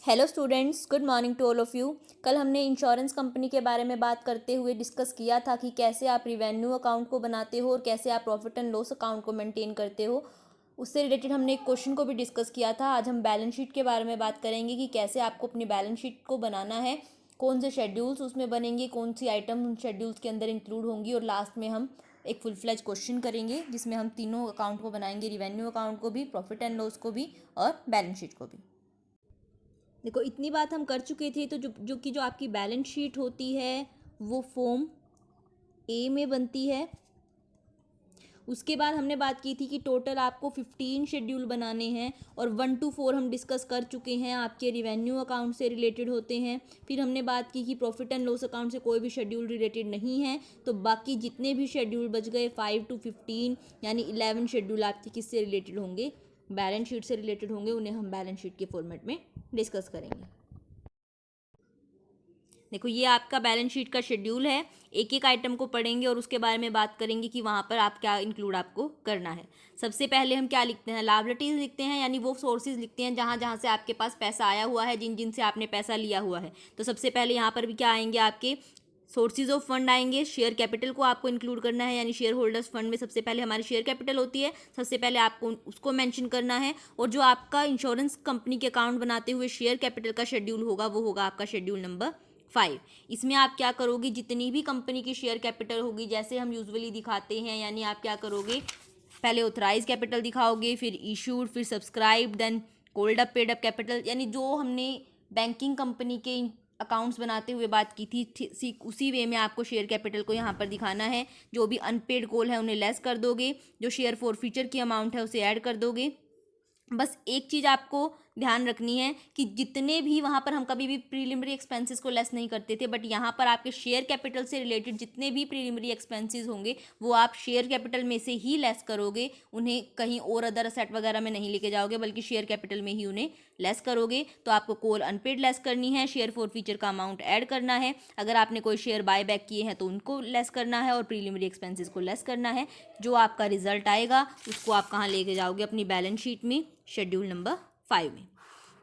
Hello students, good morning to all of you. कल हमने insurance company के बारे में बात करते हुए डिस्कस किया था कि कैसे आप रिवेन्यू अकाउंट को बनाते हो और कैसे आप प्रॉफिट एंड लॉस अकाउंट को मेंटेन करते हो। उससे रिलेटेड हमने एक क्वेश्चन को भी डिस्कस किया था। आज हम बैलेंस शीट के बारे में बात करेंगे कि कैसे आपको अपनी बैलेंस शीट को बनाना है, कौन से शेड्यूल्स उसमें बनेंगे, कौन सी आइटम उन शेड्यूल्स के अंदर इंक्लूड होंगी, और लास्ट में हम एक फुल फ्लैज क्वेश्चन करेंगे जिसमें हम तीनों अकाउंट को बनाएंगे, रिवेन्यू अकाउंट को भी, प्रॉफिट एंड लॉस को भी और बैलेंस शीट को भी। देखो, इतनी बात हम कर चुके थे। तो जो आपकी बैलेंस शीट होती है वो फॉर्म ए में बनती है। उसके बाद हमने बात की थी कि टोटल आपको 15 शेड्यूल बनाने हैं और 1 to 4 हम डिस्कस कर चुके हैं, आपके रिवेन्यू अकाउंट से रिलेटेड होते हैं। फिर हमने बात की कि प्रॉफिट एंड लॉस अकाउंट से कोई भी शेड्यूल रिलेटेड नहीं है, तो बाकी जितने भी शेड्यूल बच गए 5 to 15 यानी 11 शेड्यूल आपके किससे रिलेटेड होंगे, बैलेंस शीट से रिलेटेड होंगे। उन्हें हम बैलेंस शीट के फॉर्मेट में डिस्कस करेंगे। देखो, ये आपका बैलेंस शीट का शेड्यूल है। एक एक आइटम को पढ़ेंगे और उसके बारे में बात करेंगे कि वहाँ पर आप क्या इंक्लूड आपको करना है। सबसे पहले हम क्या लिखते हैं, लायबिलिटीज लिखते हैं, यानी वो सोर्सेज लिखते हैं जहाँ जहाँ से आपके पास पैसा आया हुआ है, जिन जिन से आपने पैसा लिया हुआ है। तो सबसे पहले यहाँ पर भी क्या आएंगे, आपके सोर्सेज ऑफ फंड आएंगे। शेयर कैपिटल को आपको इंक्लूड करना है, यानी शेयर होल्डर्स फंड में सबसे पहले हमारी शेयर कैपिटल होती है, सबसे पहले आपको उसको मेंशन करना है। और जो आपका इंश्योरेंस कंपनी के अकाउंट बनाते हुए शेयर कैपिटल का शेड्यूल होगा वो होगा आपका शेड्यूल नंबर 5। इसमें आप क्या करोगे, जितनी भी कंपनी की शेयर कैपिटल होगी जैसे हम यूजुअली दिखाते हैं, यानी आप क्या करोगे, पहले ऑथराइज कैपिटल दिखाओगे, फिर इशूड, फिर subscribe, then called up, paid up capital, यानी जो हमने बैंकिंग कंपनी के अकाउंट्स बनाते हुए बात की थी उसी वे में आपको शेयर कैपिटल को यहाँ पर दिखाना है। जो भी अनपेड कॉल है उन्हें लेस कर दोगे, जो शेयर फॉर फ्यूचर की अमाउंट है उसे ऐड कर दोगे। बस एक चीज़ आपको ध्यान रखनी है कि जितने भी वहाँ पर हम कभी भी प्रीलिमिनरी एक्सपेंसेस को लेस नहीं करते थे, बट यहाँ पर आपके शेयर कैपिटल से रिलेटेड जितने भी प्रीलिमिनरी एक्सपेंसेस होंगे वो आप शेयर कैपिटल में से ही लेस करोगे। उन्हें कहीं और अदर असेट वगैरह में नहीं लेके जाओगे, बल्कि शेयर कैपिटल में ही उन्हें लेस करोगे। तो आपको कॉल अनपेड लेस करनी है, शेयर फॉर फ्यूचर का अमाउंट ऐड करना है, अगर आपने कोई शेयर बाय बैक किए हैं तो उनको लेस करना है, और प्रीलिमिनरी एक्सपेंसेस को लेस करना है। जो आपका रिजल्ट आएगा उसको आप कहाँ लेके जाओगे, अपनी बैलेंस शीट में, शेड्यूल नंबर 5 में।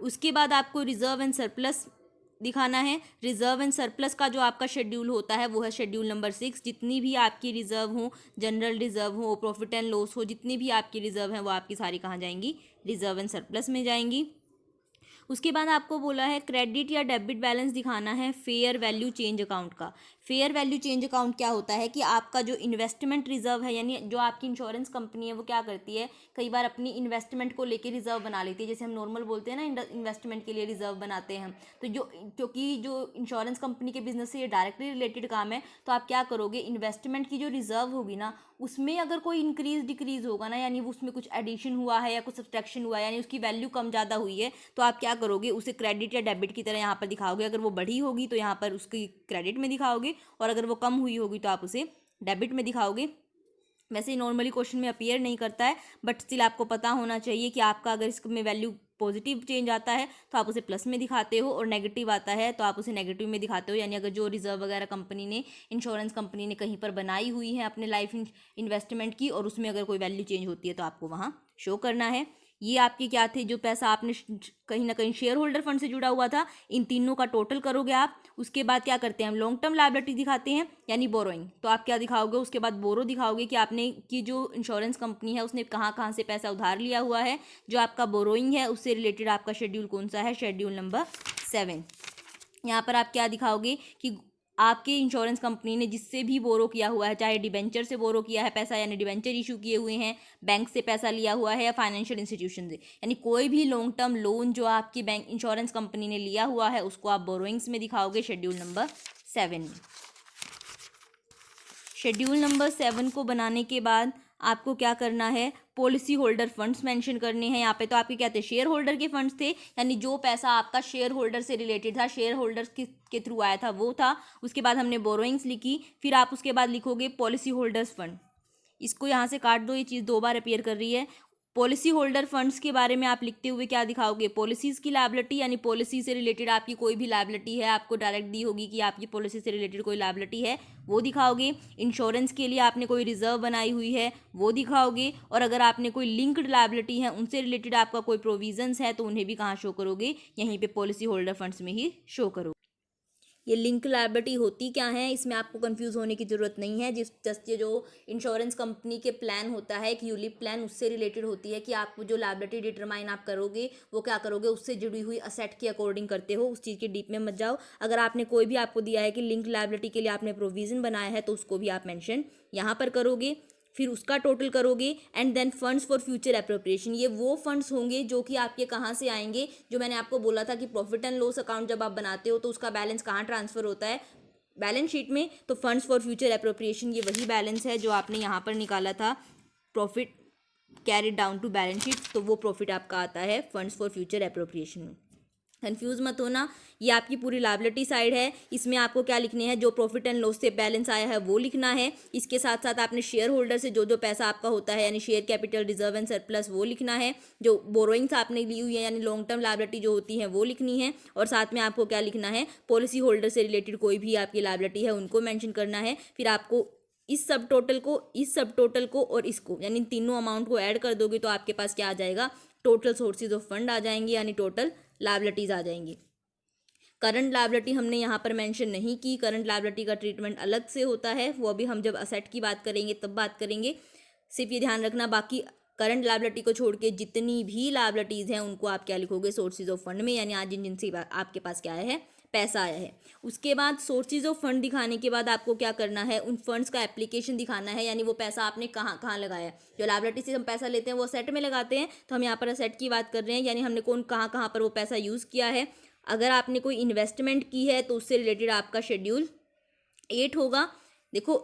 उसके बाद आपको रिजर्व एंड सरप्लस दिखाना है। रिजर्व एंड सरप्लस का जो आपका शेड्यूल होता है वो है शेड्यूल नंबर 6। जितनी भी आपकी रिजर्व हो, जनरल रिजर्व हो, प्रॉफिट एंड लॉस हो, जितनी भी आपकी रिजर्व हैं वो आपकी सारी कहाँ जाएंगी, रिजर्व एंड सरप्लस में जाएंगी। उसके बाद आपको बोला है क्रेडिट या डेबिट बैलेंस दिखाना है फेयर वैल्यू चेंज अकाउंट का। फेयर वैल्यू चेंज अकाउंट क्या होता है कि आपका जो इन्वेस्टमेंट रिजर्व है, यानी जो आपकी इंश्योरेंस कंपनी है वो क्या करती है, कई बार अपनी इन्वेस्टमेंट को लेके रिजर्व बना लेती है। जैसे हम नॉर्मल बोलते हैं ना, इन्वेस्टमेंट के लिए रिजर्व बनाते हैं। तो क्योंकि जो इंश्योरेंस कंपनी के बिजनेस से ये डायरेक्टली रिलेटेड काम है, तो आप क्या करोगे, इन्वेस्टमेंट की जो रिजर्व होगी ना उसमें अगर कोई इंक्रीज डिक्रीज होगा ना, यानी उसमें कुछ एडिशन हुआ है या कुछ सब्ट्रैक्शन हुआ है, यानी उसकी वैल्यू कम ज़्यादा हुई है, तो आप क्या करोगे, उसे क्रेडिट या डेबिट की तरह यहाँ पर दिखाओगे। अगर वो बढ़ी होगी तो यहाँ पर उसकी क्रेडिट में दिखाओगे, और अगर वो कम हुई होगी तो आप उसे डेबिट में दिखाओगे। वैसे नॉर्मली क्वेश्चन में अपीयर नहीं करता है, बट स्टिल आपको पता होना चाहिए कि आपका अगर इसमें वैल्यू पॉजिटिव चेंज आता है तो आप उसे प्लस में दिखाते हो, और नेगेटिव आता है तो आप उसे नेगेटिव में दिखाते हो। यानी अगर जो रिजर्व वगैरह कंपनी ने, इंश्योरेंस कंपनी ने कहीं पर बनाई हुई है अपने लाइफ इन्वेस्टमेंट की, और उसमें अगर कोई वैल्यू चेंज होती है तो आपको वहाँ शो करना है। ये आपके क्या थे, जो पैसा आपने कहीं ना कहीं शेयर होल्डर फंड से जुड़ा हुआ था, इन तीनों का टोटल करोगे आप। उसके बाद क्या करते हैं हम, लॉन्ग टर्म लायबिलिटी दिखाते हैं, यानी बोरोइंग। तो आप क्या दिखाओगे, उसके बाद बोरो दिखाओगे कि आपने की जो इंश्योरेंस कंपनी है उसने कहाँ कहाँ से पैसा उधार लिया हुआ है। जो आपका बोरोइंग है उससे रिलेटेड आपका शेड्यूल कौन सा है, शेड्यूल नंबर 7। यहाँ पर आप क्या दिखाओगे कि आपके इंश्योरेंस कंपनी ने जिससे भी बोरो किया हुआ है, चाहे डिबेंचर से बोरो किया है पैसा, यानी डिबेंचर इशू किए हुए हैं, बैंक से पैसा लिया हुआ है, या फाइनेंशियल इंस्टीट्यूशन से, यानी कोई भी लॉन्ग टर्म लोन जो आपकी बैंक इंश्योरेंस कंपनी ने लिया हुआ है उसको आप बोरोइंग्स में दिखाओगे, शेड्यूल नंबर 7 में। शेड्यूल नंबर 7 को बनाने के बाद आपको क्या करना है, पॉलिसी होल्डर फंड्स मेंशन करने हैं। यहाँ पे तो आपके क्या थे, शेयर होल्डर के फंड्स थे, यानी जो पैसा आपका शेयर होल्डर से रिलेटेड था, शेयर होल्डर्स के थ्रू आया था वो था। उसके बाद हमने बोरोइंग्स लिखी, फिर आप उसके बाद लिखोगे पॉलिसी होल्डर्स फंड। इसको यहाँ से काट दो, ये चीज़ 2 बार अपीयर कर रही है। पॉलिसी होल्डर फंड्स के बारे में आप लिखते हुए क्या दिखाओगे, पॉलिसीज़ की लायबिलिटी, यानी पॉलिसी से रिलेटेड आपकी कोई भी लायबिलिटी है, आपको डायरेक्ट दी होगी कि आपकी पॉलिसी से रिलेटेड कोई लायबिलिटी है, वो दिखाओगे। इंश्योरेंस के लिए आपने कोई रिजर्व बनाई हुई है, वो दिखाओगे। और अगर आपने कोई लिंक्ड लायबिलिटी है, उनसे रिलेटेड आपका कोई प्रोविजंस है, तो उन्हें भी कहाँ शो करोगे, यहीं पे पॉलिसी होल्डर फंड्स में ही शो करोगे। ये लिंक लायबिलिटी होती क्या है, इसमें आपको कंफ्यूज होने की ज़रूरत नहीं है। जस्ट ये जो इंश्योरेंस कंपनी के प्लान होता है, एक यूलिप प्लान, उससे रिलेटेड होती है कि आप जो लायबिलिटी डिटरमाइन आप करोगे वो क्या करोगे, उससे जुड़ी हुई असेट के अकॉर्डिंग करते हो, उस चीज़ के डीप में मत जाओ। अगर आपने कोई भी आपको दिया है कि लिंक लायबिलिटी के लिए आपने प्रोविज़न बनाया है, तो उसको भी आप मेंशन यहाँ पर करोगे, फिर उसका टोटल करोगे। And then funds for future appropriation, ये वो फंड्स होंगे जो कि आपके कहाँ से आएंगे, जो मैंने आपको बोला था कि प्रॉफिट एंड लॉस अकाउंट जब आप बनाते हो तो उसका बैलेंस कहाँ ट्रांसफर होता है, बैलेंस शीट में। तो फंड्स फॉर फ्यूचर अप्रोप्रिएशन ये वही बैलेंस है जो आपने यहाँ पर निकाला था, profit carried down to balance sheet, तो वो प्रॉफिट आपका आता है फंड्स फॉर फ्यूचर अप्रोप्रिएशन में। कंफ्यूज मत होना, ये आपकी पूरी लायबिलिटी साइड है। इसमें आपको क्या लिखने हैं, जो प्रॉफिट एंड लॉस से बैलेंस आया है वो लिखना है। इसके साथ साथ आपने शेयर होल्डर से जो जो पैसा आपका होता है, यानी share capital, reserve and surplus, वो लिखना है। जो बोरोइंग्स आपने ली हुई है, यानी लॉन्ग टर्म लायबिलिटी जो होती है, वो लिखनी है। और साथ में आपको क्या लिखना है, पॉलिसी होल्डर से रिलेटेड कोई भी आपकी लायबिलिटी है उनको मैंशन करना है। फिर आपको इस सब टोटल को और इसको, यानी तीनों अमाउंट को ऐड कर दोगे तो आपके पास क्या आ जाएगा, टोटल सोर्सेज ऑफ फंड आ जाएंगे, यानी टोटल लायबिलिटीज आ जाएंगी। करंट लायबिलिटी हमने यहाँ पर मेंशन नहीं की, करंट लायबिलिटी का ट्रीटमेंट अलग से होता है, वो अभी हम जब असेट की बात करेंगे तब बात करेंगे। सिर्फ ये ध्यान रखना, बाकी करंट लायबिलिटी को छोड़ के जितनी भी लायबिलिटीज़ हैं उनको आप क्या लिखोगे, सोर्सेज ऑफ फंड में, यानी आज जिनसे आपके पास क्या आया है, पैसा आया है। उसके बाद सोर्सेज ऑफ फंड दिखाने के बाद आपको क्या करना है, उन फंड्स का एप्लीकेशन दिखाना है, यानी वो पैसा आपने कहाँ कहाँ लगाया है। जो लायबिलिटी से हम पैसा लेते हैं वो असेट में लगाते हैं, तो हम यहाँ पर असेट की बात कर रहे हैं, यानी हमने कहाँ कहाँ पर वो पैसा यूज़ किया है। अगर आपने कोई इन्वेस्टमेंट की है तो उससे रिलेटेड आपका शेड्यूल 8 होगा। देखो,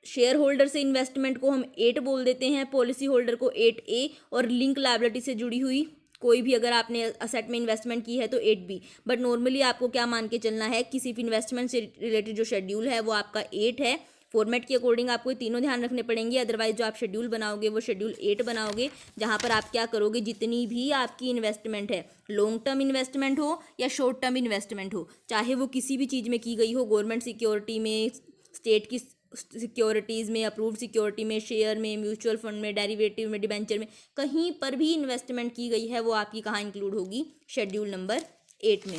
शेयर होल्डर से इन्वेस्टमेंट को हम 8 बोल देते हैं, पॉलिसी होल्डर को 8A, और लिंक लायबिलिटी से जुड़ी हुई कोई भी अगर आपने असेट में इन्वेस्टमेंट की है तो 8B। बट नॉर्मली आपको क्या मान के चलना है कि सिर्फ इन्वेस्टमेंट से रिलेटेड जो शेड्यूल है वो आपका 8 है। फॉर्मेट के अकॉर्डिंग आपको ये तीनों ध्यान रखने पड़ेंगे, अदरवाइज जो आप शेड्यूल बनाओगे वो शेड्यूल 8 बनाओगे, जहाँ पर आप क्या करोगे, जितनी भी आपकी इन्वेस्टमेंट है, लॉन्ग टर्म इन्वेस्टमेंट हो या शॉर्ट टर्म इन्वेस्टमेंट हो, चाहे वो किसी भी चीज़ में की गई हो, गवर्नमेंट सिक्योरिटी में, स्टेट की सिक्योरिटीज़ में, अप्रूव्ड सिक्योरिटी में, शेयर में, म्यूचुअल फंड में, डेरिवेटिव में, डिबेंचर में, कहीं पर भी इन्वेस्टमेंट की गई है वो आपकी कहाँ इंक्लूड होगी, शेड्यूल नंबर 8 में।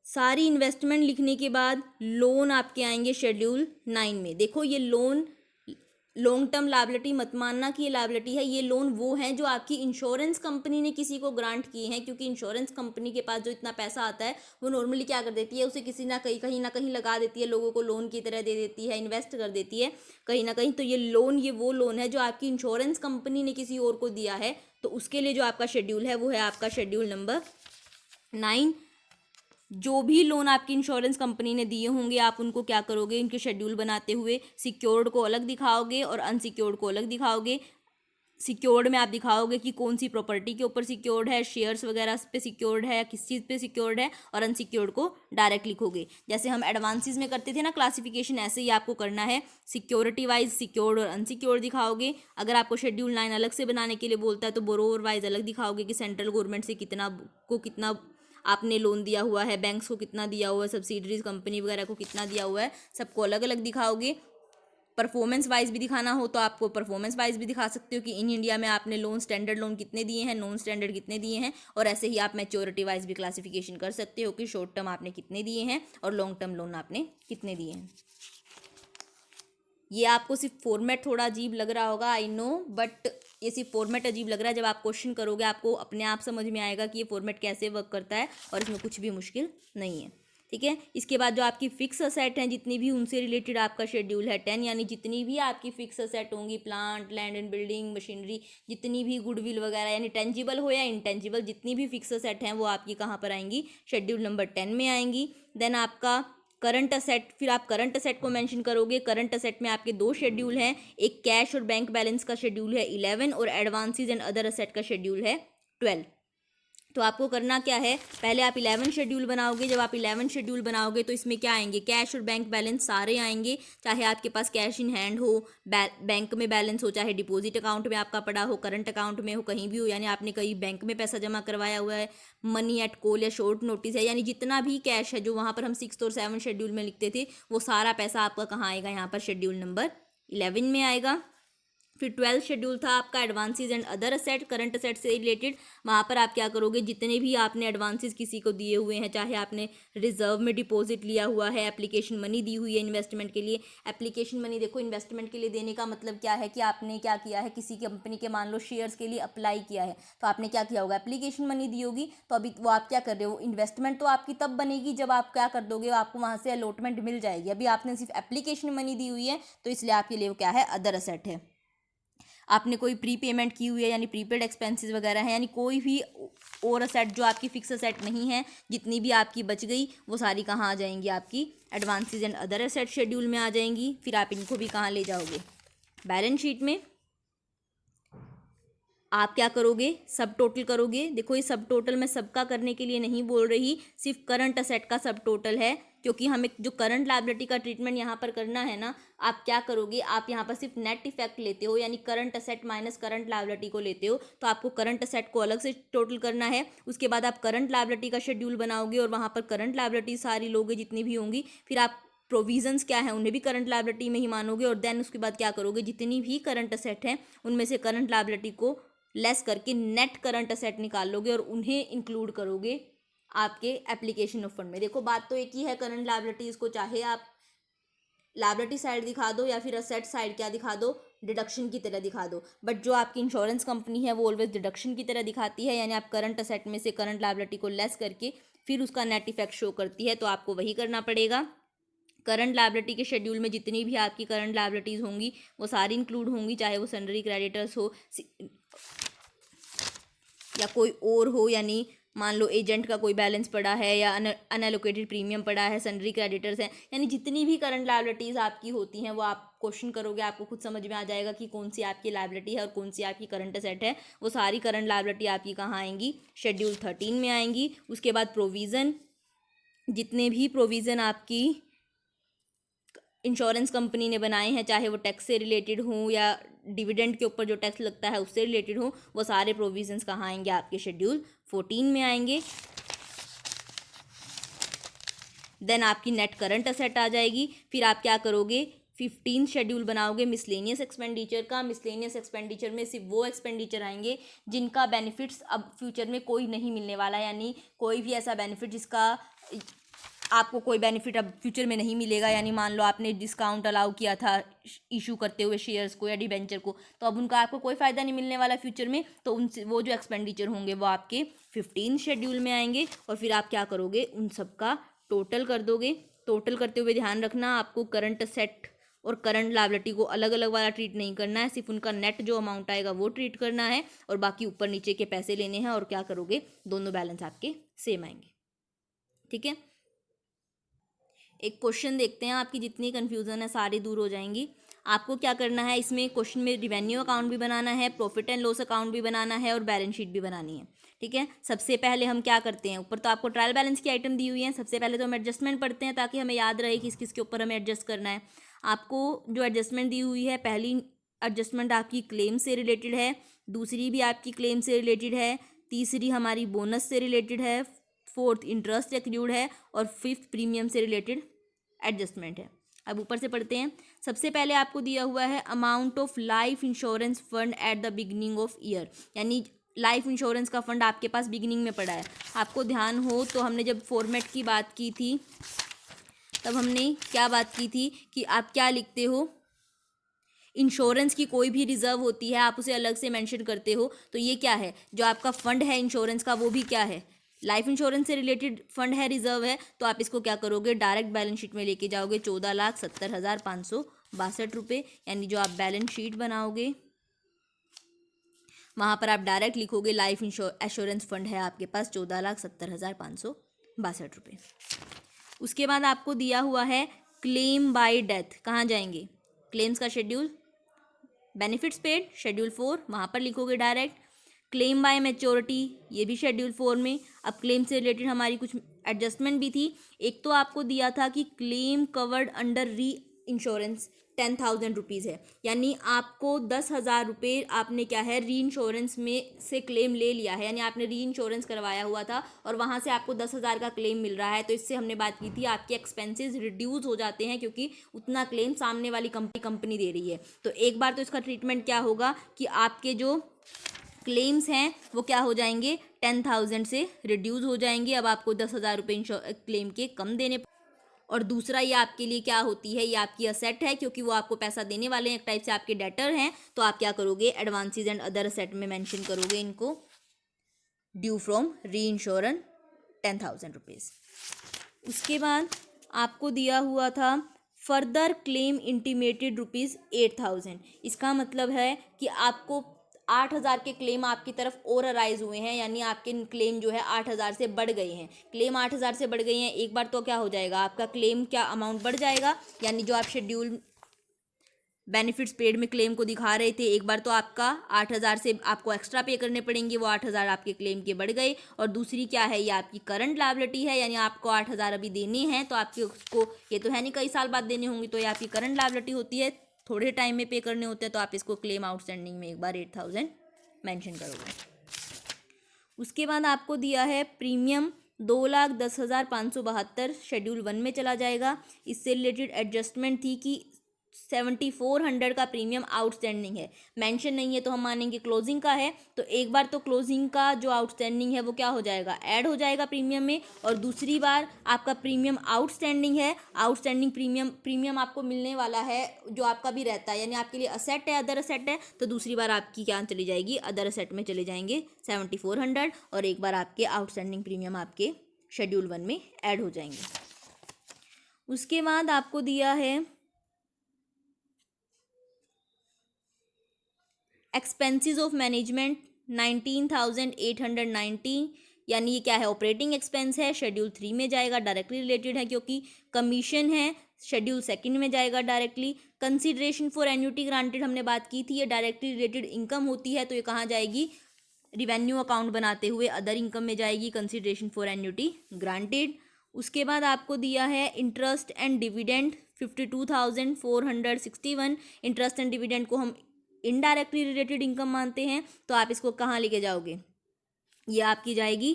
सारी इन्वेस्टमेंट लिखने के बाद लोन आपके आएंगे शेड्यूल 9 में। देखो, ये लोन लॉन्ग टर्म लायबिलिटी मत मानना कि ये लायबिलिटी है, ये लोन वो हैं जो आपकी इंश्योरेंस कंपनी ने किसी को ग्रांट किए हैं, क्योंकि इंश्योरेंस कंपनी के पास जो इतना पैसा आता है वो नॉर्मली क्या कर देती है, उसे किसी ना कहीं ना कहीं लगा देती है, लोगों को लोन की तरह दे देती है, इन्वेस्ट कर देती है कहीं ना कहीं। तो ये वो लोन है जो आपकी इंश्योरेंस कंपनी ने किसी और को दिया है, तो उसके लिए जो आपका शेड्यूल है वो है आपका शेड्यूल नंबर 9। जो भी लोन आपकी इंश्योरेंस कंपनी ने दिए होंगे आप उनको क्या करोगे, इनके शेड्यूल बनाते हुए सिक्योर्ड को अलग दिखाओगे और अनसिक्योर्ड को अलग दिखाओगे। सिक्योर्ड में आप दिखाओगे कि कौन सी प्रॉपर्टी के ऊपर सिक्योर्ड है, शेयर्स वगैरह पे सिक्योर्ड है, किस चीज़ पे सिक्योर्ड है, और अनसिक्योर्ड को डायरेक्ट लिखोगे। जैसे हम एडवांसेस में करते थे ना क्लासिफिकेशन, ऐसे ही आपको करना है, सिक्योरिटी वाइज सिक्योर्ड और अनसिक्योर्ड दिखाओगे। अगर आपको शेड्यूल 9 अलग से बनाने के लिए बोलता है तो बोरोवर वाइज अलग दिखाओगे कि सेंट्रल गवर्नमेंट से कितना आपने लोन दिया हुआ है, बैंक्स को कितना दिया हुआ है, सब्सिडरीज कंपनी वगैरह को कितना दिया हुआ है, सबको अलग अलग दिखाओगे। परफॉर्मेंस वाइज भी दिखाना हो तो आपको परफॉर्मेंस वाइज भी दिखा सकते हो कि इन इंडिया में आपने लोन, स्टैंडर्ड लोन कितने दिए हैं, नॉन स्टैंडर्ड कितने दिए हैं, और ऐसे ही आप मैच्योरिटी वाइज भी क्लासिफिकेशन कर सकते हो कि शॉर्ट टर्म आपने कितने दिए हैं और लॉन्ग टर्म लोन आपने कितने दिए हैं। ये आपको सिर्फ फॉर्मेट थोड़ा अजीब लग रहा होगा, आई नो, बट ये सिर्फ फॉर्मेट अजीब लग रहा है। जब आप क्वेश्चन करोगे आपको अपने आप समझ में आएगा कि ये फॉर्मेट कैसे वर्क करता है, और इसमें कुछ भी मुश्किल नहीं है, ठीक है। इसके बाद जो आपकी फिक्स असेट हैं जितनी भी, उनसे रिलेटेड आपका शेड्यूल है 10, यानी जितनी भी आपकी फिक्स असेट होंगी, plant, land and building, machinery, जितनी भी गुडविल वगैरह, यानी टेंजिबल हो या इंटेंजिबल, जितनी भी फिक्स असेट हैं वो आपकी कहाँ पर आएंगी, शेड्यूल नंबर 10 में आएंगी। देन आपका करंट असेट, फिर आप करंट असेट को मेंशन करोगे। करंट असेट में आपके 2 शेड्यूल हैं, एक कैश और बैंक बैलेंस का शेड्यूल है 11, और एडवांसेस एंड अदर असेट का शेड्यूल है 12। तो आपको करना क्या है, पहले आप 11 शेड्यूल बनाओगे। जब आप 11 शेड्यूल बनाओगे तो इसमें क्या आएंगे, कैश और बैंक बैलेंस सारे आएंगे, चाहे आपके पास कैश इन हैंड हो, बैंक में बैलेंस हो, चाहे डिपॉजिट अकाउंट में आपका पड़ा हो, करंट अकाउंट में हो, कहीं भी हो, यानी आपने कहीं बैंक में पैसा जमा करवाया हुआ है, मनी एट कॉल या शॉर्ट नोटिस है, यानी जितना भी कैश है जो वहाँ पर हम 6 और 7 शेड्यूल में लिखते थे, वो सारा पैसा आपका कहाँ आएगा, यहाँ पर शेड्यूल नंबर 11 में आएगा। फिर 12 शेड्यूल था आपका advances and other asset, current asset से रिलेटेड। वहाँ पर आप क्या करोगे, जितने भी आपने एडवांसेस किसी को दिए हुए हैं, चाहे आपने रिजर्व में डिपॉजिट लिया हुआ है, एप्लीकेशन मनी दी हुई है इन्वेस्टमेंट के लिए। एप्लीकेशन मनी देखो, इन्वेस्टमेंट के लिए देने का मतलब क्या है कि आपने क्या किया है, किसी कंपनी के मान लो शेयर्स के लिए अप्लाई किया है, तो आपने क्या किया होगा, एप्लीकेशन मनी दी होगी। तो अभी वो आप क्या कर रहे हो, इन्वेस्टमेंट तो आपकी तब बनेगी जब आप क्या कर दोगे, आपको वहाँ से अलॉटमेंट मिल जाएगी। अभी आपने सिर्फ एप्लीकेशन मनी दी हुई है, तो इसलिए आपके लिए वो क्या है, अदर असेट है। आपने कोई प्री पेमेंट की हुई है, यानी प्रीपेड एक्सपेंसेस वगैरह हैं, यानी कोई भी और असेट जो आपकी फिक्स असेट नहीं है, जितनी भी आपकी बच गई वो सारी कहाँ आ जाएंगी, आपकी advances and other asset schedule में आ जाएंगी। फिर आप इनको भी कहाँ ले जाओगे, बैलेंस शीट में। आप क्या करोगे, सब टोटल करोगे। देखो ये सब टोटल मैं सबका करने के लिए नहीं बोल रही, सिर्फ करंट असेट का सब टोटल है, क्योंकि हमें जो करंट लायबिलिटी का ट्रीटमेंट यहाँ पर करना है ना, आप क्या करोगे, आप यहाँ पर सिर्फ नेट इफेक्ट लेते हो, यानी current asset minus current liability को लेते हो। तो आपको करंट असेट को अलग से टोटल करना है, उसके बाद आप करंट लायबिलिटी का शेड्यूल बनाओगे और वहाँ पर करंट लायबिलिटी सारी लोगे जितनी भी होंगी। फिर आप प्रोविजंस क्या है उन्हें भी करंट लायबिलिटी में ही मानोगे, और देन उसके बाद क्या करोगे, जितनी भी करंट असेट हैं उनमें से करंट लायबिलिटी को लेस करके नेट करंट असेट निकाल लोगे और उन्हें इंक्लूड करोगे आपके एप्लीकेशन ऑफ फंड में। देखो बात तो एक ही है, करंट लायबिलिटीज को चाहे आप लायबिलिटी साइड दिखा दो या फिर असेट साइड क्या दिखा दो, डिडक्शन की तरह दिखा दो, बट जो आपकी इंश्योरेंस कंपनी है वो ऑलवेज डिडक्शन की तरह दिखाती है, यानी आप करंट असेट में से करंट लायबिलिटी को लेस करके फिर उसका नेट इफेक्ट शो करती है। तो आपको वही करना पड़ेगा। करंट लायबिलिटी के शेड्यूल में जितनी भी आपकी करंट लायबिलिटीज़ होंगी वो सारी इंक्लूड होंगी, चाहे वो सन्डरी क्रेडिटर्स हो या कोई और हो, यानी मान लो एजेंट का कोई बैलेंस पड़ा है या अनएलोकेटेड प्रीमियम पड़ा है, सन्डरी क्रेडिटर्स हैं, यानी जितनी भी करंट लायबिलिटीज़ आपकी होती हैं वो आप क्वेश्चन करोगे, आपको खुद समझ में आ जाएगा कि कौन सी आपकी लायबिलिटी है और कौन सी आपकी करंट असेट है। वो सारी करंट लायबिलिटी आपकी कहाँ आएंगी, शेड्यूल 13 में आएंगी। उसके बाद प्रोविज़न, जितने भी प्रोविज़न आपकी इंश्योरेंस कंपनी ने बनाए हैं, चाहे वो टैक्स से रिलेटेड हों या डिविडेंड के ऊपर जो टैक्स लगता है उससे रिलेटेड हो, वो सारे प्रोविजंस कहाँ आएंगे, आपके शेड्यूल 14 में आएंगे। देन आपकी नेट करंट असेट आ जाएगी। फिर आप क्या करोगे, 15 शेड्यूल बनाओगे मिसलेनियस एक्सपेंडिचर का। मिसलेनियस एक्सपेंडिचर में सिर्फ वो एक्सपेंडिचर आएंगे जिनका बेनिफिट्स अब फ्यूचर में कोई नहीं मिलने वाला, यानी कोई भी ऐसा बेनिफिट जिसका आपको कोई बेनिफिट अब फ्यूचर में नहीं मिलेगा, यानी मान लो आपने डिस्काउंट अलाउ किया था इशू करते हुए शेयर्स को या डिबेंचर को, तो अब उनका आपको कोई फ़ायदा नहीं मिलने वाला फ्यूचर में, तो उनसे वो जो एक्सपेंडिचर होंगे वो आपके 15 शेड्यूल में आएंगे। और फिर आप क्या करोगे, उन सब का टोटल कर दोगे। टोटल करते हुए ध्यान रखना, आपको करंट असेट और करंट लायबिलिटी को अलग अलग वाला ट्रीट नहीं करना है, सिर्फ उनका नेट जो अमाउंट आएगा वो ट्रीट करना है, और बाकी ऊपर नीचे के पैसे लेने हैं। और क्या करोगे, दोनों बैलेंस आपके सेम आएंगे। ठीक है, एक क्वेश्चन देखते हैं, आपकी जितनी कन्फ्यूज़न है सारी दूर हो जाएंगी। आपको क्या करना है, इसमें क्वेश्चन में रिवेन्यू अकाउंट भी बनाना है, प्रॉफिट एंड लॉस अकाउंट भी बनाना है और बैलेंस शीट भी बनानी है। ठीक है, सबसे पहले हम क्या करते हैं, ऊपर तो आपको ट्रायल बैलेंस की आइटम दी हुई है, सबसे पहले तो हम एडजस्टमेंट पढ़ते हैं ताकि हमें याद रहे किस किस के ऊपर हमें एडजस्ट करना है। आपको जो एडजस्टमेंट दी हुई है, पहली एडजस्टमेंट आपकी क्लेम से रिलेटेड है, दूसरी भी आपकी क्लेम से रिलेटेड है, तीसरी हमारी बोनस से रिलेटेड है, फोर्थ इंटरेस्ट एक्रूड है, और फिफ्थ प्रीमियम से रिलेटेड एडजस्टमेंट है। अब ऊपर से पढ़ते हैं। सबसे पहले आपको दिया हुआ है amount of life insurance fund at the beginning of year, यानी लाइफ इंश्योरेंस का फंड आपके पास बिगिनिंग में पड़ा है। आपको ध्यान हो तो हमने जब फॉर्मेट की बात की थी तब हमने क्या बात की थी कि आप क्या लिखते हो, इंश्योरेंस की कोई भी रिजर्व होती है आप उसे अलग से मेंशन करते हो, तो ये क्या है, जो आपका फंड है इंश्योरेंस का वो भी क्या है, लाइफ इंश्योरेंस से रिलेटेड फंड है, रिजर्व है। तो आप इसको क्या करोगे, डायरेक्ट बैलेंस शीट में लेके जाओगे 14,70,562 रुपये, यानी जो आप बैलेंस शीट बनाओगे वहाँ पर आप डायरेक्ट लिखोगे लाइफ एश्योरेंस फंड है आपके पास 14,70,562 रुपये। उसके बाद आपको दिया हुआ है क्लेम बाय डेथ, कहाँ जाएंगे, क्लेम्स का शेड्यूल, बेनिफिट्स पेड शेड्यूल 4 वहाँ पर लिखोगे डायरेक्ट। क्लेम बाय मैच्योरिटी, ये भी शेड्यूल 4 में। अब क्लेम से रिलेटेड हमारी कुछ एडजस्टमेंट भी थी। एक तो आपको दिया था कि क्लेम कवर्ड अंडर री इंश्योरेंस 10,000 रुपीज़ है, यानी आपको 10,000 रुपये आपने क्या है री इंश्योरेंस में से क्लेम ले लिया है, यानी आपने री इंश्योरेंस करवाया हुआ था और वहाँ से आपको 10,000 का क्लेम मिल रहा है। तो इससे हमने बात की थी आपके एक्सपेंसेस रिड्यूस हो जाते हैं क्योंकि उतना क्लेम सामने वाली कंपनी दे रही है। तो एक बार तो इसका ट्रीटमेंट क्या होगा कि आपके जो क्लेम्स हैं वो क्या हो जाएंगे 10,000 से रिड्यूस हो जाएंगे। अब आपको 10,000 रुपये क्लेम के कम देने। और दूसरा ये आपके लिए क्या होती है, ये आपकी असेट है क्योंकि वो आपको पैसा देने वाले हैं, एक टाइप से आपके डेटर हैं। तो आप क्या करोगे एडवांसेस एंड अदर असेट में मेंशन करोगे इनको, ड्यू फ्रॉम री इंश्योरेंस 10,000 रुपीज़। उसके बाद आपको दिया हुआ था फर्दर क्लेम इंटीमेटेड रुपीज़ 8,000। इसका मतलब है कि आपको 8,000 के क्लेम आपकी तरफ और अराइज हुए हैं, यानी आपके क्लेम जो है 8,000 से बढ़ गए हैं। क्लेम 8,000 से बढ़ गए हैं, एक बार तो क्या हो जाएगा आपका क्लेम क्या अमाउंट बढ़ जाएगा, यानी जो आप शेड्यूल बेनिफिट्स पेड में क्लेम को दिखा रहे थे, एक बार तो आपका 8,000 से आपको एक्स्ट्रा पे करने पड़ेंगे, वो 8,000 आपके क्लेम के बढ़ गए। और दूसरी क्या है, ये आपकी करंट लायबिलिटी है, यानी आपको 8,000 अभी देने हैं तो आपके उसको, ये तो है नहीं कई साल बाद देने होंगे, तो ये आपकी करंट लायबिलिटी होती है, थोड़े टाइम में पे करने होते हैं, तो आप इसको क्लेम आउटस्टैंडिंग में एक बार 8,000 मेंशन करोगे। उसके बाद आपको दिया है प्रीमियम 2,10,572 शेड्यूल 1 में चला जाएगा। इससे रिलेटेड एडजस्टमेंट थी कि 7,400 का प्रीमियम आउटस्टैंडिंग है, मेंशन नहीं है तो हम मानेंगे क्लोजिंग का है। तो एक बार तो क्लोजिंग का जो आउटस्टैंडिंग है वो क्या हो जाएगा ऐड हो जाएगा प्रीमियम में, और दूसरी बार आपका प्रीमियम आउटस्टैंडिंग है, आउटस्टैंडिंग प्रीमियम आपको मिलने वाला है जो आपका भी रहता है, यानी आपके लिए असेट है, अदर असेट है, तो दूसरी बार आपकी क्या चली जाएगी अदर असेट में चले जाएंगे 7,400, और एक बार आपके आउटस्टैंडिंग प्रीमियम आपके शेड्यूल 1 में ऐड हो जाएंगे। उसके बाद आपको दिया है एक्सपेंसेस ऑफ मैनेजमेंट 19,890, यानी ये क्या है ऑपरेटिंग एक्सपेंस है, शेड्यूल 3 में जाएगा, डायरेक्टली रिलेटेड है क्योंकि कमीशन है, शेड्यूल 2 में जाएगा directly. Consideration for annuity granted हमने बात की थी, ये डायरेक्टली रिलेटेड इनकम होती है, तो ये कहाँ जाएगी रिवेन्यू अकाउंट बनाते हुए अदर इनकम में जाएगी, कंसिडरेशन फॉर एन्युटी ग्रांटेड। उसके बाद आपको दिया है interest and dividend 52,461, interest and dividend को हम इनडायरेक्टली रिलेटेड इनकम मानते हैं, तो आप इसको कहाँ लेके जाओगे, ये आपकी जाएगी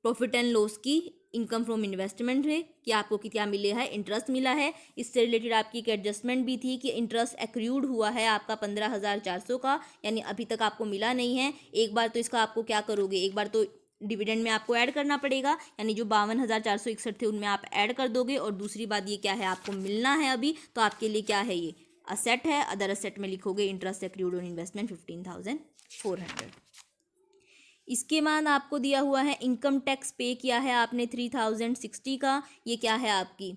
प्रॉफिट एंड लॉस की इनकम फ्रॉम इन्वेस्टमेंट है कि आपको क्या मिले है इंटरेस्ट मिला है। इससे रिलेटेड आपकी एक एडजस्टमेंट भी थी कि इंटरेस्ट एक्रूड हुआ है आपका 15,400 का, यानी अभी तक आपको मिला नहीं है। एक बार तो इसका आपको क्या करोगे, एक बार तो डिविडेंड में आपको ऐड करना पड़ेगा, यानी जो 52,461 थे उनमें आप ऐड कर दोगे, और दूसरी बात ये क्या है आपको मिलना है अभी, तो आपके लिए क्या है ये असेट है, अदर असेट में लिखोगे इंटरेस्ट एक्रूड ऑन इन्वेस्टमेंट 15,400। इसके बाद आपको दिया हुआ है इनकम टैक्स पे किया है आपने 3,060 का, ये क्या है आपकी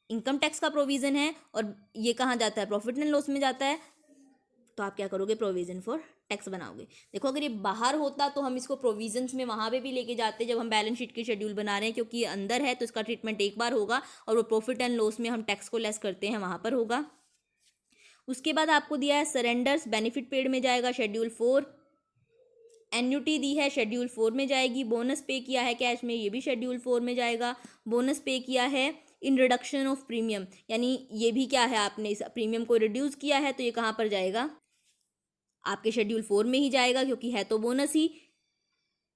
इनकम टैक्स का प्रोविज़न है, और ये कहाँ जाता है प्रॉफिट एंड लॉस में जाता है, तो आप क्या करोगे प्रोविज़न फॉर टैक्स बनाओगे। देखो अगर ये बाहर होता तो हम इसको प्रोविजंस में वहाँ पे भी लेके जाते जब हम बैलेंस शीट के शेड्यूल बना रहे हैं, क्योंकि ये अंदर है तो इसका ट्रीटमेंट एक बार होगा, और वो प्रॉफिट एंड लॉस में हम टैक्स को लेस करते हैं वहाँ पर होगा। उसके बाद आपको दिया है सरेंडर्स बेनिफिट पेड में जाएगा शेड्यूल 4, एन्युटी दी है शेड्यूल 4 में जाएगी, बोनस पे किया है कैश में ये भी शेड्यूल 4 में जाएगा, बोनस पे किया है इन रिडक्शन ऑफ प्रीमियम, यानी ये भी क्या है आपने इस प्रीमियम को रिड्यूस किया है, तो ये कहाँ पर जाएगा आपके शेड्यूल 4 में ही जाएगा क्योंकि है तो बोनस ही।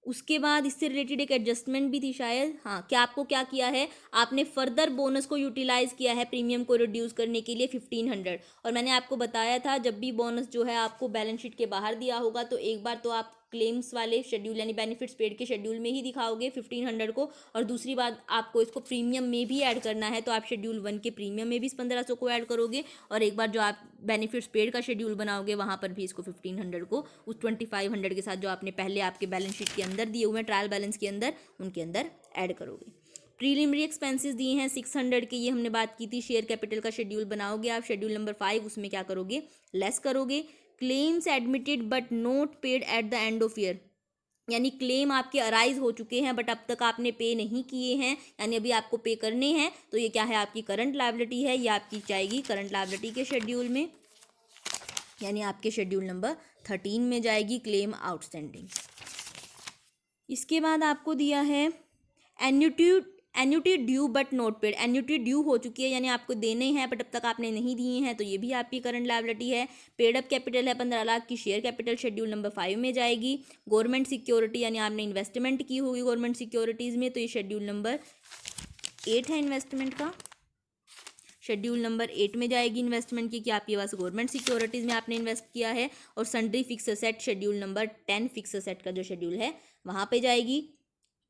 उसके बाद इससे रिलेटेड एक एडजस्टमेंट भी थी शायद, हाँ क्या आपको क्या किया है आपने फर्दर बोनस को यूटिलाइज किया है प्रीमियम को रिड्यूस करने के लिए 1,500, और मैंने आपको बताया था जब भी बोनस जो है आपको बैलेंस शीट के बाहर दिया होगा तो एक बार तो आप क्लेम्स वाले शेड्यूल यानी बेनिफिट्स पेड के शेड्यूल में ही दिखाओगे 1,500 को, और दूसरी बात आपको इसको प्रीमियम में भी ऐड करना है तो आप शेड्यूल 1 के प्रीमियम में भी इस 1,500 को ऐड करोगे, और एक बार जो आप बेनिफिट्स पेड का शेड्यूल बनाओगे वहाँ पर भी इसको 1,500 को उस 2,500 के साथ जो आपने पहले आपके बैलेंस शीट के अंदर दिए हुए हैं ट्रायल बैलेंस के अंदर उनके अंदर ऐड करोगे। प्रीलिमिनरी एक्सपेंसेस दिए हैं 600 के, ये हमने बात की थी, शेयर कैपिटल का शेड्यूल बनाओगे आप शेड्यूल नंबर 5, उसमें क्या करोगे लेस करोगे। Claims admitted but not paid at the end of year, यानी क्लेम आपके अराइज हो चुके हैं बट अब तक आपने पे नहीं किए हैं, यानी अभी आपको पे करने हैं, तो ये क्या है आपकी करंट लायबिलिटी है, ये आपकी जाएगी करंट लायबिलिटी के शेड्यूल में, यानी आपके शेड्यूल नंबर 13 में जाएगी क्लेम आउटस्टैंडिंग। इसके बाद आपको दिया है annuity due but not paid. Annuity due हो चुकी है यानी आपको देने हैं बट अब तक आपने नहीं दिए हैं, तो ये भी आपकी करंट लायबिलिटी है। पेड अप कैपिटल है 15 लाख की, शेयर कैपिटल शेड्यूल नंबर 5 में जाएगी। गवर्नमेंट सिक्योरिटी यानी आपने इन्वेस्टमेंट की होगी गवर्नमेंट सिक्योरिटीज़ में, तो ये शेड्यूल नंबर 8 है इन्वेस्टमेंट का। शेड्यूल नंबर 8 में जाएगी इन्वेस्टमेंट की कि आपके पास गवर्नमेंट सिक्योरिटीज़ में आपने इन्वेस्ट किया है। और sundry fix asset schedule number 10 fix asset का जो शेड्यूल है वहाँ पे जाएगी।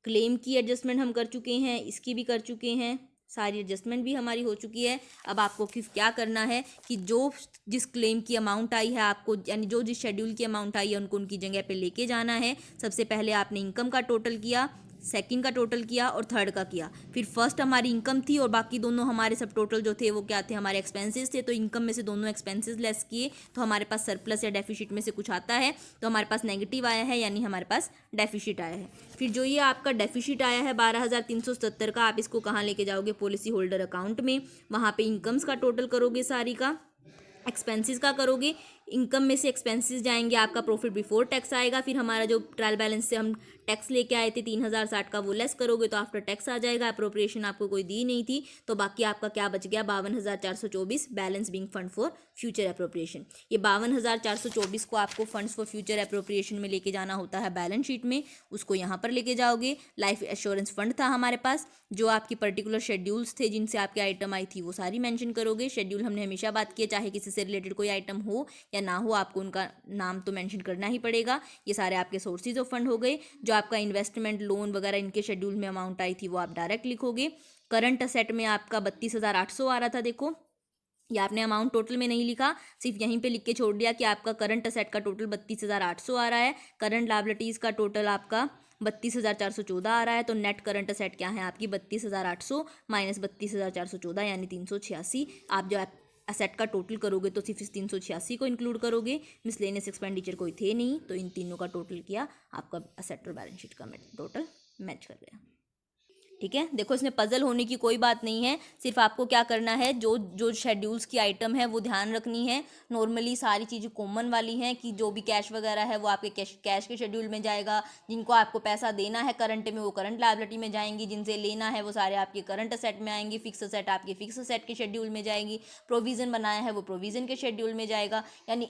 क्लेम की एडजस्टमेंट हम कर चुके हैं, इसकी भी कर चुके हैं, सारी एडजस्टमेंट भी हमारी हो चुकी है। अब आपको क्या करना है कि जिस क्लेम की अमाउंट आई है आपको, यानी जिस शेड्यूल की अमाउंट आई है उनको उनकी जगह पे लेके जाना है। सबसे पहले आपने इनकम का टोटल किया, सेकंड का टोटल किया और थर्ड का किया। फिर फर्स्ट हमारी इनकम थी और बाकी दोनों हमारे सब टोटल जो थे वो क्या थे, हमारे एक्सपेंसेस थे। तो इनकम में से दोनों एक्सपेंसेस लेस किए तो हमारे पास सरप्लस या डेफिसिट में से कुछ आता है, तो हमारे पास नेगेटिव आया है यानी हमारे पास डेफिसिट आया है। फिर जो ये आपका डेफिसिट आया है 12,370 का, आप इसको कहाँ लेके जाओगे, पॉलिसी होल्डर अकाउंट में। वहाँ पे इनकम्स का टोटल करोगे सारी का, एक्सपेंसेस का करोगे, इनकम में से एक्सपेंसेस जाएंगे, आपका प्रॉफिट बिफोर टैक्स आएगा। फिर हमारा जो ट्रायल बैलेंस से हम टैक्स लेके आए थे 3,060 का, वो लेस करोगे तो आफ्टर टैक्स आ जाएगा। अप्रोप्रिएशन आपको कोई दी नहीं थी, तो बाकी आपका क्या बच गया, 52,424 balance being fund for future appropriation. ये 52,424 को आपको फंड्स फॉर फ्यूचर अप्रोप्रिएशन में लेके जाना होता है बैलेंस शीट में, उसको यहाँ पर लेके जाओगे। लाइफ एश्योरेंस फंड था हमारे पास, जो आपकी पर्टिकुलर शेड्यूल्स थे जिनसे आपकी आइटम आई थी वो सारी मेंशन करोगे। शेड्यूल हमने हमेशा बात की है, चाहे किसी से रिलेटेड कोई आइटम हो या ना हो, आपको उनका नाम तो मेंशन करना ही पड़ेगा। ये सारे आपके सोर्सेज ऑफ फंड हो गए। जो आपका इन्वेस्टमेंट लोन वगैरह इनके शेड्यूल में अमाउंट आई थी वो आप डायरेक्ट लिखोगे। करंट असेट में आपका 32,800 आ रहा था, देखो ये आपने अमाउंट टोटल में नहीं लिखा, सिर्फ यहीं पे लिख के छोड़ दिया कि आपका करंट असेट का टोटल 32,800 आ रहा है। करंट लायबिलिटीज़ का टोटल आपका 32,414 आ रहा है। तो नेट करंट असेट क्या है आपकी, 32,800 माइनस 32,414 यानी 386। आप जो असेट का टोटल करोगे तो सिर्फ इस 386 को इंक्लूड करोगे, मिसलेनियस एक्सपेंडिचर कोई थे नहीं, तो इन तीनों का टोटल किया, आपका असेट और बैलेंस शीट का टोटल मैच कर गया। ठीक है, देखो इसमें पजल होने की कोई बात नहीं है, सिर्फ आपको क्या करना है, जो शेड्यूल्स की आइटम है वो ध्यान रखनी है। नॉर्मली सारी चीज़ें कॉमन वाली हैं कि जो भी कैश वगैरह है वो आपके कैश के शेड्यूल में जाएगा। जिनको आपको पैसा देना है करंट में वो करंट लायबिलिटी में जाएंगी, जिनसे लेना है वो सारे आपके करंट असेट में आएंगी। फिक्स असेट आपके फिक्स असेट के शेड्यूल में जाएगी। प्रोविज़न बनाया है वो प्रोविज़न के शेड्यूल में जाएगा। यानी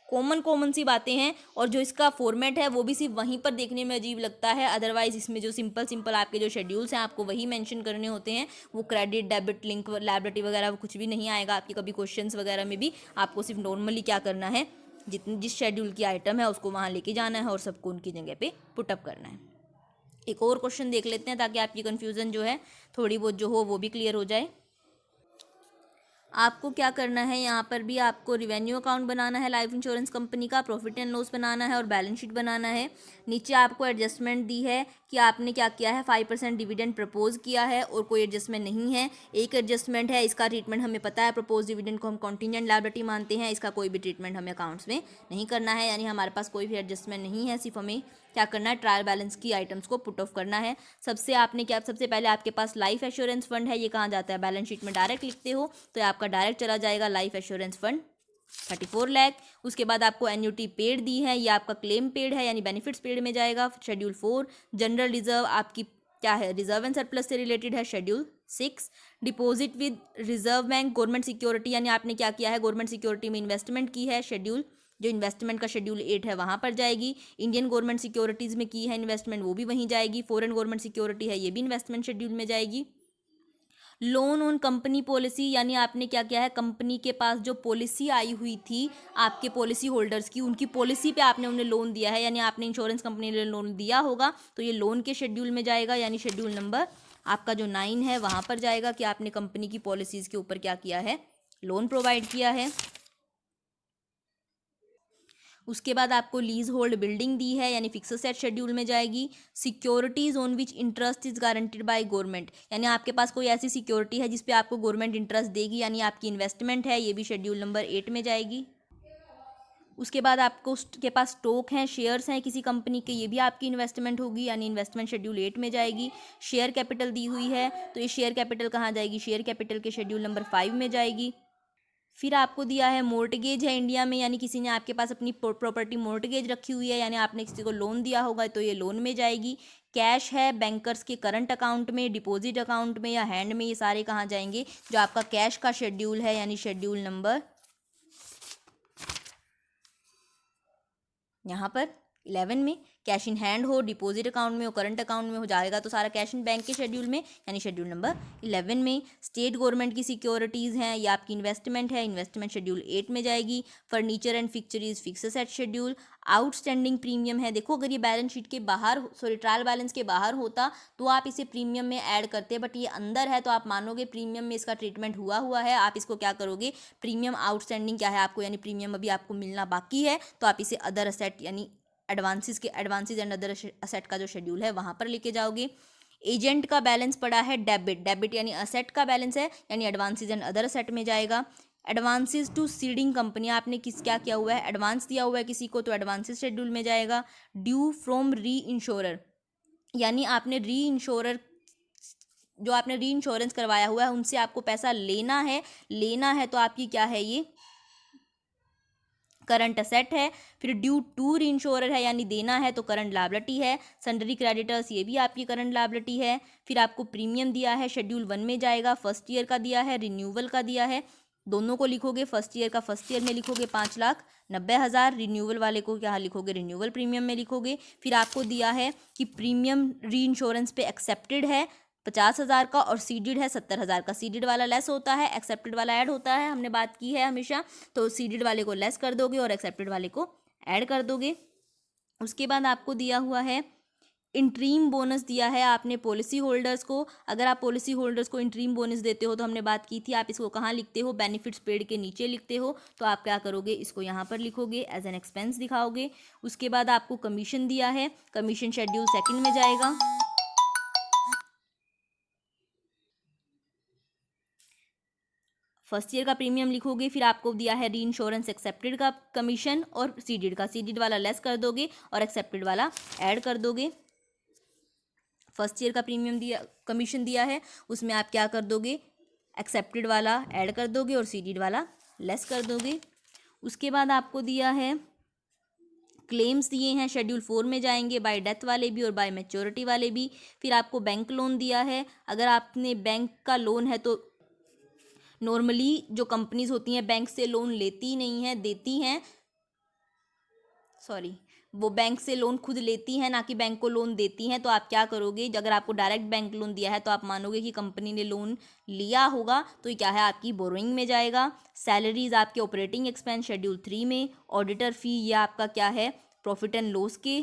कॉमन सी बातें हैं, और जो इसका फॉर्मेट है वो भी सिर्फ वहीं पर देखने में अजीब लगता है। अदरवाइज इसमें जो सिंपल आपके जो शेड्यूल्स हैं आपको वही मेंशन करने होते हैं। वो क्रेडिट डेबिट लिंक लायबिलिटी वगैरह वो कुछ भी नहीं आएगा आपके कभी क्वेश्चंस वगैरह में भी। आपको सिर्फ नॉर्मली क्या करना है, जिस शेड्यूल की आइटम है उसको वहाँ लेके जाना है और सबको उनकी जगह पे पुटअप करना है। एक और क्वेश्चन देख लेते हैं ताकि आपकी कन्फ्यूज़न जो है थोड़ी बहुत जो हो वो भी क्लियर हो जाए। आपको क्या करना है, यहाँ पर भी आपको रिवेन्यू अकाउंट बनाना है लाइफ इंश्योरेंस कंपनी का, प्रॉफिट एंड लॉस बनाना है और बैलेंस शीट बनाना है। नीचे आपको एडजस्टमेंट दी है कि आपने क्या किया है, 5% डिविडेंड प्रपोज किया है और कोई एडजस्टमेंट नहीं है। एक एडजस्टमेंट है, इसका ट्रीटमेंट हमें पता है, प्रपोज डिविडेंड को हम कॉन्टिजेंट लायबिलिटी मानते हैं, इसका कोई भी ट्रीटमेंट हमें अकाउंट्स में नहीं करना है, यानी हमारे पास कोई भी एडजस्टमेंट नहीं है। सिर्फ हमें क्या करना है, ट्रायल बैलेंस की आइटम्स को पुट ऑफ करना है। सबसे पहले आपके पास लाइफ एश्योरेंस फंड है, ये कहाँ जाता है, बैलेंस शीट में डायरेक्ट लिखते हो तो आपका डायरेक्ट चला जाएगा लाइफ एश्योरेंस फंड 34 लाख। उसके बाद आपको एन्यूटी पेड दी है, ये आपका क्लेम पेड है यानी बेनिफिट्स पेड में जाएगा। शेड्यूल 4 जनरल रिजर्व आपकी क्या है, रिजर्व एंड सरप्लस से रिलेटेड है। Schedule 6 deposit with reserve bank government security, यानी आपने क्या किया है, गवर्नमेंट सिक्योरिटी में इन्वेस्टमेंट की है। शेड्यूल जो इन्वेस्टमेंट का शेड्यूल 8 है वहाँ पर जाएगी। इंडियन गवर्नमेंट सिक्योरिटीज़ में की है इन्वेस्टमेंट, वो भी वहीं जाएगी। फॉरेन गवर्नमेंट सिक्योरिटी है, ये भी इन्वेस्टमेंट शेड्यूल में जाएगी। लोन ऑन कंपनी पॉलिसी, यानी आपने क्या किया है, कंपनी के पास जो पॉलिसी आई हुई थी आपके पॉलिसी होल्डर्स की, उनकी पॉलिसी पे आपने उन्हें लोन दिया है, यानी आपने इंश्योरेंस कंपनी ने लोन दिया होगा तो ये लोन के शेड्यूल में जाएगा, यानी शेड्यूल नंबर आपका जो 9 है वहाँ पर जाएगा कि आपने कंपनी की पॉलिसीज़ के ऊपर क्या किया है, लोन प्रोवाइड किया है। उसके बाद आपको लीज होल्ड बिल्डिंग दी है, यानी फिक्स एसेट शेड्यूल में जाएगी। Securities on which interest is guaranteed by government, यानी आपके पास कोई ऐसी सिक्योरिटी है जिस पे आपको गवर्नमेंट इंटरेस्ट देगी, यानी आपकी इन्वेस्टमेंट है, ये भी शेड्यूल नंबर 8 में जाएगी। उसके बाद आपको के पास स्टॉक हैं, शेयर्स हैं किसी कंपनी के, ये भी आपकी इन्वेस्टमेंट होगी, यानी इन्वेस्टमेंट शेड्यूल 8 में जाएगी। शेयर कैपिटल दी हुई है, तो ये शेयर कैपिटल कहाँ जाएगी, शेयर कैपिटल के शेड्यूल नंबर 5 में जाएगी। फिर आपको दिया है मोर्टगेज है इंडिया में, यानी किसी ने आपके पास अपनी प्रॉपर्टी मोर्टगेज रखी हुई है, यानी आपने किसी को लोन दिया होगा तो ये लोन में जाएगी। कैश है बैंकर्स के करंट अकाउंट में, डिपॉजिट अकाउंट में या हैंड में, ये सारे कहाँ जाएंगे, जो आपका कैश का शेड्यूल है यानी शेड्यूल नंबर यहाँ पर 11 में। कैश इन हैंड हो, डिपॉजिट अकाउंट में हो, करंट अकाउंट में हो जाएगा तो सारा कैश इन बैंक के शेड्यूल में यानी शेड्यूल नंबर 11 में। स्टेट गवर्नमेंट की सिक्योरिटीज़ हैं या आपकी इन्वेस्टमेंट है, इन्वेस्टमेंट शेड्यूल 8 में जाएगी। Furniture and fixtures fix asset schedule. Outstanding premium है, देखो अगर ये बैलेंस शीट के बाहर, सॉरी ट्रायल बैलेंस के बाहर होता तो आप इसे प्रीमियम में ऐड करते, बट ये अंदर है तो आप मानोगे प्रीमियम में इसका ट्रीटमेंट हुआ है। आप इसको क्या करोगे, प्रीमियम आउटस्टैंडिंग क्या है आपको, यानी प्रीमियम अभी आपको मिलना बाकी है, तो आप इसे अदर असेट यानी एडवांसेस एंड अदर असेट का जो शेड्यूल है वहाँ पर लेके जाओगे। एजेंट का बैलेंस पड़ा है डेबिट यानी असेट का बैलेंस है, यानी एडवांसेस एंड अदर असेट में जाएगा। एडवांसेस टू सीडिंग कंपनी, आपने क्या किया हुआ है, एडवांस दिया हुआ है किसी को तो एडवांसेस शेड्यूल में जाएगा। ड्यू फ्रॉम री इंश्योरर, यानी आपने री इंश्योरर जो आपने री इंश्योरेंस करवाया हुआ है उनसे आपको पैसा लेना है तो आपकी क्या है, ये करंट असेट है। फिर ड्यू टू री इंश्योरर है यानी देना है तो करंट लायबिलिटी है। सन्डरी क्रेडिटर्स, ये भी आपकी करंट लायबिलिटी है। फिर आपको प्रीमियम दिया है शेड्यूल 1 में जाएगा, फर्स्ट ईयर का दिया है, रिन्यूअल का दिया है, दोनों को लिखोगे। फर्स्ट ईयर का फर्स्ट ईयर में लिखोगे 5,90,000, रिन्यूअल वाले को क्या लिखोगे, रिन्यूअल प्रीमियम में लिखोगे। फिर आपको दिया है कि प्रीमियम री इंश्योरेंस पे एक्सेप्टेड है 50,000 का और सीडेड है 70,000 का। सीडेड वाला लेस होता है, एक्सेप्टेड वाला ऐड होता है, हमने बात की है हमेशा, तो सीडेड वाले को लेस कर दोगे और एक्सेप्टेड वाले को ऐड कर दोगे। उसके बाद आपको दिया हुआ है इंट्रीम बोनस दिया है आपने पॉलिसी होल्डर्स को। अगर आप पॉलिसी होल्डर्स को इंट्रीम बोनस देते हो तो हमने बात की थी, आप इसको कहाँ लिखते हो, बेनिफिट्स पेड के नीचे लिखते हो, तो आप क्या करोगे, इसको यहाँ पर लिखोगे, एज एन एक्सपेंस दिखाओगे। उसके बाद आपको कमीशन दिया है, कमीशन शेड्यूल 2 में जाएगा। फर्स्ट ईयर का प्रीमियम लिखोगे। फिर आपको दिया है री इंश्योरेंस एक्सेप्टेड का कमीशन और सीडेड का, सीडेड वाला लेस कर दोगे और एक्सेप्टेड वाला ऐड कर दोगे। फर्स्ट ईयर का प्रीमियम दिया, कमीशन दिया है, उसमें आप क्या कर दोगे, एक्सेप्टेड वाला ऐड कर दोगे और सीडेड वाला लेस कर दोगे। उसके बाद आपको दिया है क्लेम्स दिए हैं, शेड्यूल 4 में जाएंगे, बाय डेथ वाले भी और बाय मैच्योरिटी वाले भी। फिर आपको बैंक लोन दिया है, अगर आपने बैंक का लोन है तो नॉर्मली जो कंपनीज होती हैं बैंक से लोन लेती नहीं हैं, देती हैं, सॉरी वो बैंक से लोन खुद लेती हैं ना कि बैंक को लोन देती हैं। तो आप क्या करोगे, अगर आपको डायरेक्ट बैंक लोन दिया है तो आप मानोगे कि कंपनी ने लोन लिया होगा, तो ये क्या है, आपकी बोरोइंग में जाएगा। सैलरीज आपके ऑपरेटिंग एक्सपेंस शेड्यूल 3 में। ऑडिटर फी ये आपका क्या है, प्रॉफिट एंड लॉस के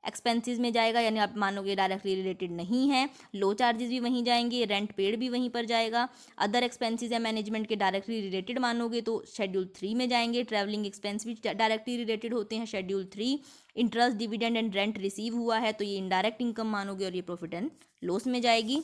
एक्सपेंसेस में जाएगा, यानी आप मानोगे डायरेक्टली रिलेटेड नहीं है। लो चार्जेस भी वहीं जाएंगे, रेंट पेड भी वहीं पर जाएगा। अदर एक्सपेंसेस या मैनेजमेंट के डायरेक्टली रिलेटेड मानोगे तो शेड्यूल 3 में जाएंगे। ट्रैवलिंग एक्सपेंस भी डायरेक्टली रिलेटेड होते हैं schedule 3। Interest dividend and rent receive हुआ है तो ये इनडायरेक्ट इनकम मानोगे और ये प्रॉफिट एंड लॉस में जाएगी।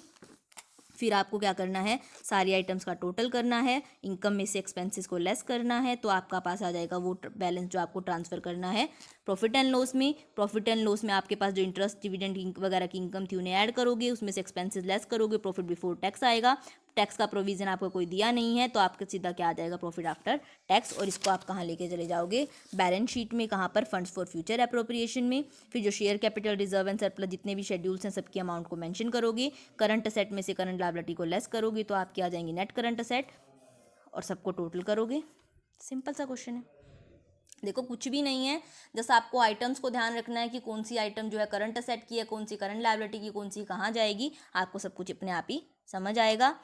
फिर आपको क्या करना है, सारी आइटम्स का टोटल करना है, इनकम में से एक्सपेंसेस को लेस करना है, तो आपका पास आ जाएगा वो बैलेंस जो आपको ट्रांसफ़र करना है प्रॉफिट एंड लॉस में। प्रॉफिट एंड लॉस में आपके पास जो इंटरेस्ट डिविडेंड वगैरह की इनकम थी उन्हें ऐड करोगे, उसमें से एक्सपेंसेस लेस करोगे, प्रॉफिट बिफोर टैक्स आएगा। टैक्स का प्रोविज़न आपको कोई दिया नहीं है तो आपका सीधा क्या आ जाएगा, प्रॉफिट आफ्टर टैक्स। और इसको आप कहाँ लेके चले जाओगे, बैलेंस शीट में, कहाँ पर, फंड्स फॉर फ्यूचर अप्रोप्रिएशन में। फिर जो share capital, reserve and surplus जितने भी शेड्यूल्स हैं सबकी अमाउंट को मेंशन करोगे। करंट असेट में से करंट लायबिलिटी को लेस करोगे तो आपके आ जाएंगे नेट करंट असेट और सबको टोटल करोगे। सिंपल सा क्वेश्चन है, देखो कुछ भी नहीं है, जैसे आपको आइटम्स को ध्यान रखना है कि कौन सी आइटम जो है करंट असेट की है, कौन सी करंट लायबिलिटी की, कौन सी कहाँ जाएगी, आपको सब कुछ अपने आप ही समझ आएगा।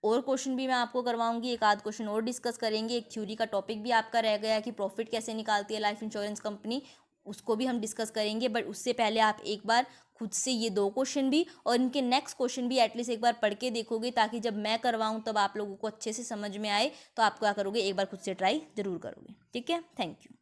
और क्वेश्चन भी मैं आपको करवाऊंगी, एक आध क्वेश्चन और डिस्कस करेंगे। एक थ्योरी का टॉपिक भी आपका रह गया कि प्रॉफिट कैसे निकालती है लाइफ इंश्योरेंस कंपनी, उसको भी हम डिस्कस करेंगे। बट उससे पहले आप एक बार खुद से ये 2 क्वेश्चन भी और इनके नेक्स्ट क्वेश्चन भी एटलीस्ट एक बार पढ़ के देखोगे, ताकि जब मैं करवाऊँ तब आप लोगों को अच्छे से समझ में आए। तो आप क्या करोगे, एक बार खुद से ट्राई जरूर करोगे। ठीक है, थैंक यू।